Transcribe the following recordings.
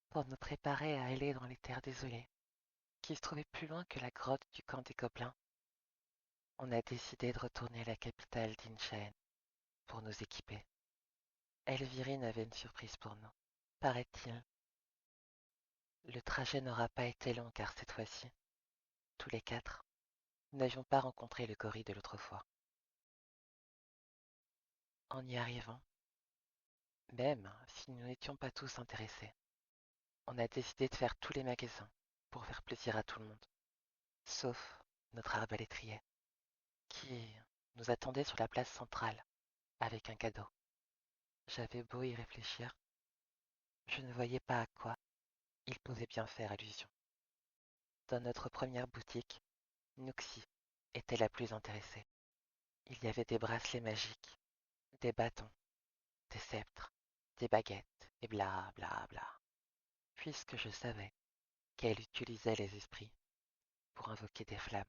pour nous préparer à aller dans les terres désolées, qui se trouvaient plus loin que la grotte du camp des gobelins. On a décidé de retourner à la capitale d'Inchaen pour nous équiper. Elvirine avait une surprise pour nous, paraît-il. Le trajet n'aura pas été long car cette fois-ci, tous les quatre, nous n'avions pas rencontré le gorille de l'autre fois. En y arrivant, même si nous n'étions pas tous intéressés, on a décidé de faire tous les magasins pour faire plaisir à tout le monde, sauf notre arbalétrier, qui nous attendait sur la place centrale avec un cadeau. J'avais beau y réfléchir, je ne voyais pas à quoi il pouvait bien faire allusion. Dans notre première boutique, Nuxi était la plus intéressée. Il y avait des bracelets magiques, des bâtons, des sceptres, des baguettes, et bla bla bla. Puisque je savais qu'elle utilisait les esprits pour invoquer des flammes,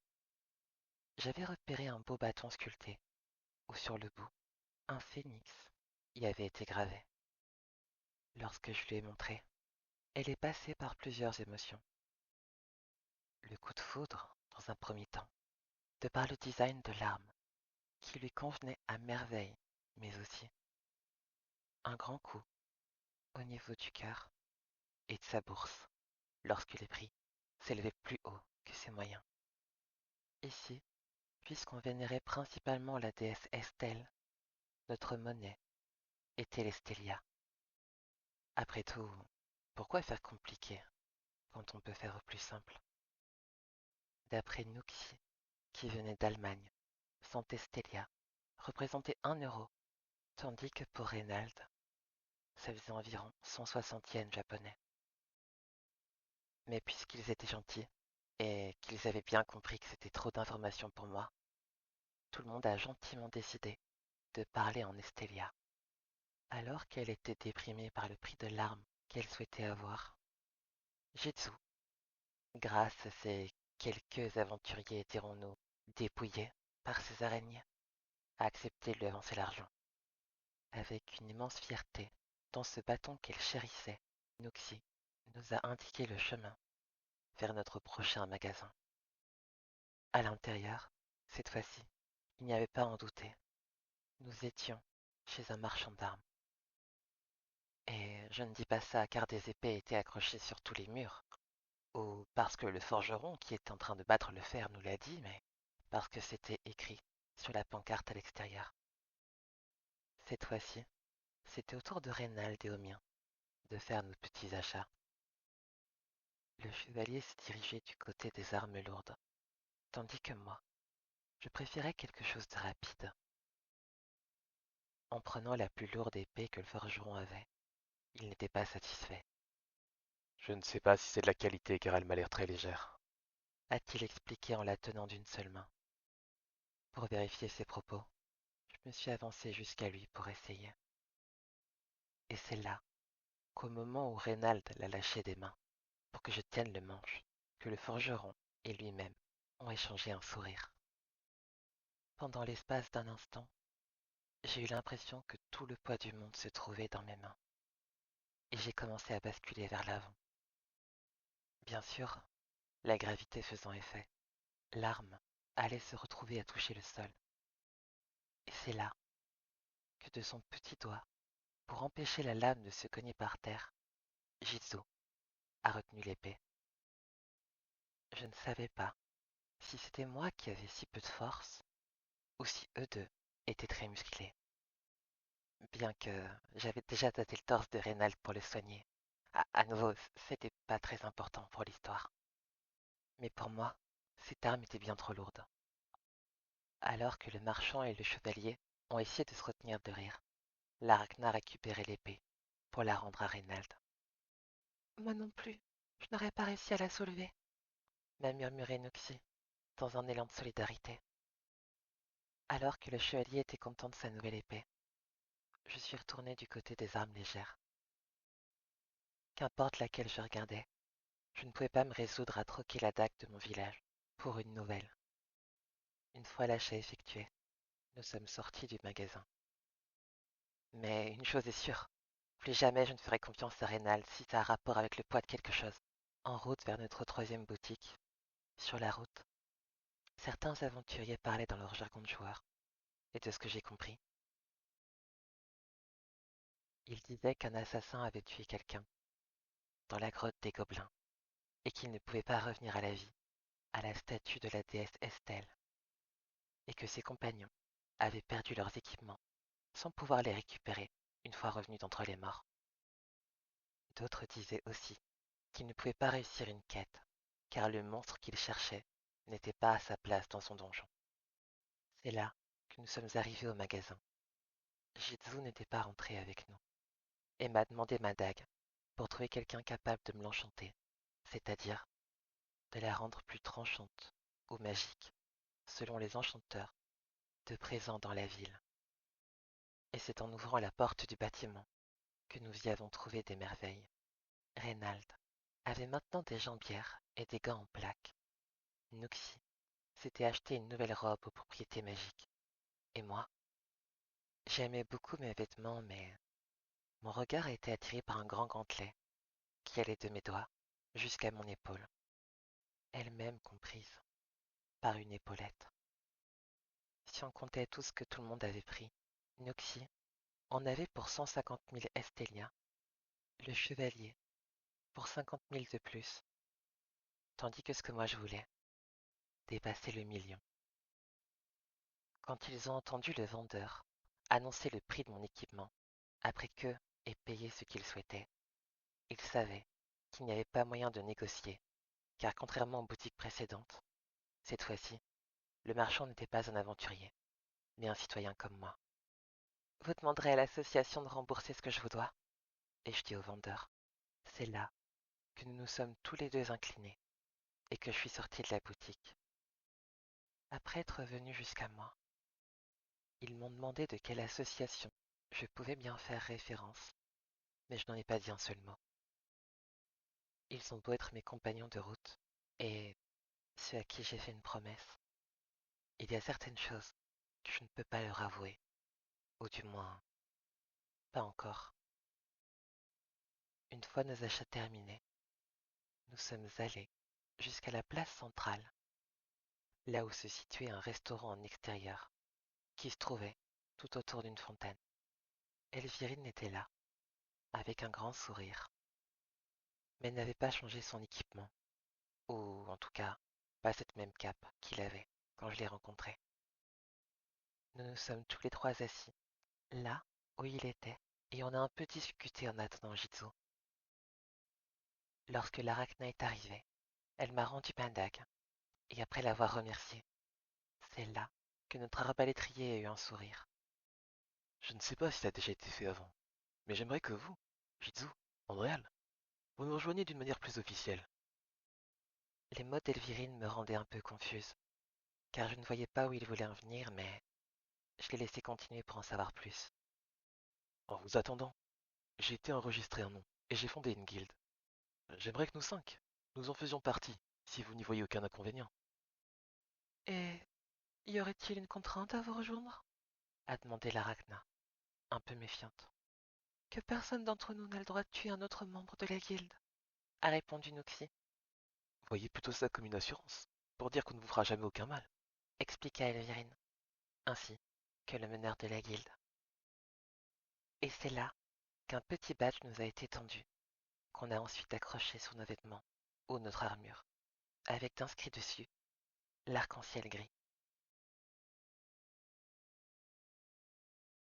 j'avais repéré un beau bâton sculpté, où sur le bout, un phénix y avait été gravé. Lorsque je lui ai montré, elle est passée par plusieurs émotions. Le coup de foudre, dans un premier temps, de par le design de l'arme, qui lui convenait à merveille, mais aussi un grand coup au niveau du cœur et de sa bourse, lorsque les prix s'élevaient plus haut que ses moyens. Ici, puisqu'on vénérait principalement la déesse Estelle, notre monnaie était l'Estelia. Après tout, pourquoi faire compliqué quand on peut faire plus simple? D'après Nuxi, qui venait d'Allemagne, son Estelia représentait 1 euro, tandis que pour Reynald, ça faisait environ 160 yens japonais. Mais puisqu'ils étaient gentils, et qu'ils avaient bien compris que c'était trop d'informations pour moi, tout le monde a gentiment décidé de parler en Estelia. Alors qu'elle était déprimée par le prix de l'arme qu'elle souhaitait avoir, Jitsu, grâce à ces quelques aventuriers, dirons-nous, dépouillés par ces araignées, a accepté de lui avancer l'argent. Avec une immense fierté, dans ce bâton qu'elle chérissait, Nuxi nous a indiqué le chemin vers notre prochain magasin. À l'intérieur, cette fois-ci, il n'y avait pas à en douter. Nous étions chez un marchand d'armes. Et je ne dis pas ça car des épées étaient accrochées sur tous les murs, ou parce que le forgeron qui était en train de battre le fer nous l'a dit, mais parce que c'était écrit sur la pancarte à l'extérieur. Cette fois-ci, c'était au tour de Reynald et au mien de faire nos petits achats. Le chevalier se dirigeait du côté des armes lourdes, tandis que moi, je préférais quelque chose de rapide. En prenant la plus lourde épée que le forgeron avait, il n'était pas satisfait, Je ne sais pas si c'est de la qualité car elle m'a l'air très légère. a-t-il expliqué en la tenant d'une seule main. Pour vérifier ses propos, je me suis avancé jusqu'à lui pour essayer. Et c'est là, qu'au moment où Reynald l'a lâché des mains, pour que je tienne le manche, que le forgeron et lui-même ont échangé un sourire. Pendant l'espace d'un instant, j'ai eu l'impression que tout le poids du monde se trouvait dans mes mains, et j'ai commencé à basculer vers l'avant. Bien sûr, la gravité faisant effet, l'arme allait se retrouver à toucher le sol. Et c'est là que de son petit doigt, pour empêcher la lame de se cogner par terre, Jitsu a retenu l'épée. Je ne savais pas si c'était moi qui avais si peu de force ou si eux deux étaient très musclés, bien que j'avais déjà tâté le torse de Reynald pour le soigner. À nouveau, c'était pas très important pour l'histoire. Mais pour moi, cette arme était bien trop lourde. Alors que le marchand et le chevalier ont essayé de se retenir de rire, l'Arachna a récupéré l'épée pour la rendre à Reynald. Moi non plus, je n'aurais pas réussi à la soulever, m'a murmuré Nuxi, dans un élan de solidarité. Alors que le chevalier était content de sa nouvelle épée, je suis retourné du côté des armes légères. Qu'importe laquelle je regardais, je ne pouvais pas me résoudre à troquer la dague de mon village pour une nouvelle. Une fois l'achat effectué, nous sommes sortis du magasin. Mais une chose est sûre, Plus jamais je ne ferai confiance à Rénal si ça a rapport avec le poids de quelque chose. En route vers notre troisième boutique, sur la route, certains aventuriers parlaient dans leur jargon de joueur, et de ce que j'ai compris, ils disaient qu'un assassin avait tué quelqu'un dans la grotte des Gobelins, et qu'il ne pouvait pas revenir à la vie, à la statue de la déesse Estelle, et que ses compagnons avaient perdu leurs équipements sans pouvoir les récupérer une fois revenus d'entre les morts. D'autres disaient aussi qu'il ne pouvait pas réussir une quête, car le monstre qu'il cherchait n'était pas à sa place dans son donjon. C'est là que nous sommes arrivés au magasin. Jitsu n'était pas rentré avec nous, et m'a demandé ma dague pour trouver quelqu'un capable de me l'enchanter, c'est-à-dire de la rendre plus tranchante ou magique, selon les enchanteurs de présents dans la ville. Et c'est en ouvrant la porte du bâtiment que nous y avons trouvé des merveilles. Reynald avait maintenant des jambières et des gants en plaques. Nuxi s'était acheté une nouvelle robe aux propriétés magiques. Et moi, j'aimais beaucoup mes vêtements, mais mon regard a été attiré par un grand gantelet qui allait de mes doigts jusqu'à mon épaule, elle-même comprise par une épaulette. Si on comptait tout ce que tout le monde avait pris, Nuxi en avait pour 150 000 Estelia, le chevalier pour 50 000 de plus, tandis que ce que moi je voulais dépassait le million. Quand ils ont entendu le vendeur annoncer le prix de mon équipement, après qu'eux aient payé ce qu'ils souhaitaient, ils savaient qu'il n'y avait pas moyen de négocier, car contrairement aux boutiques précédentes, cette fois-ci, le marchand n'était pas un aventurier, mais un citoyen comme moi. Vous demanderez à l'association de rembourser ce que je vous dois, et je dis au vendeur. C'est là que nous nous sommes tous les deux inclinés, et que je suis sorti de la boutique. Après être venu jusqu'à moi, ils m'ont demandé de quelle association je pouvais bien faire référence, mais je n'en ai pas dit un seul mot. Ils ont beau être mes compagnons de route, et ceux à qui j'ai fait une promesse, il y a certaines choses que je ne peux pas leur avouer, ou du moins, pas encore. Une fois nos achats terminés, nous sommes allés jusqu'à la place centrale, là où se situait un restaurant en extérieur, qui se trouvait tout autour d'une fontaine. Elvirine était là, avec un grand sourire, mais elle n'avait pas changé son équipement, ou en tout cas, pas cette même cape qu'il avait quand je l'ai rencontré. Nous nous sommes tous les trois assis, là où il était, et on a un peu discuté en attendant Jitsu. Lorsque l'Arachna est arrivée, elle m'a rendu ma dague, et après l'avoir remerciée, c'est là que notre arbalétrier a eu un sourire. Je ne sais pas si ça a déjà été fait avant, mais j'aimerais que vous, Jitsu, Andréal, vous nous rejoigniez d'une manière plus officielle. Les mots d'Elvirine me rendaient un peu confuse, car je ne voyais pas où il voulait en venir, mais je l'ai laissé continuer pour en savoir plus. En vous attendant, j'ai été enregistrer un nom, et j'ai fondé une guilde. J'aimerais que nous cinq, nous en faisions partie, si vous n'y voyez aucun inconvénient. Et y aurait-il une contrainte à vous rejoindre a demandé l'Arachna, un peu méfiante. Que personne d'entre nous n'a le droit de tuer un autre membre de la guilde, a répondu Nuxi, Voyez plutôt ça comme une assurance, pour dire qu'on ne vous fera jamais aucun mal. expliqua Elvirine, ainsi que le meneur de la guilde. Et c'est là qu'un petit badge nous a été tendu, qu'on a ensuite accroché sur nos vêtements ou notre armure, avec inscrit dessus l'arc-en-ciel gris.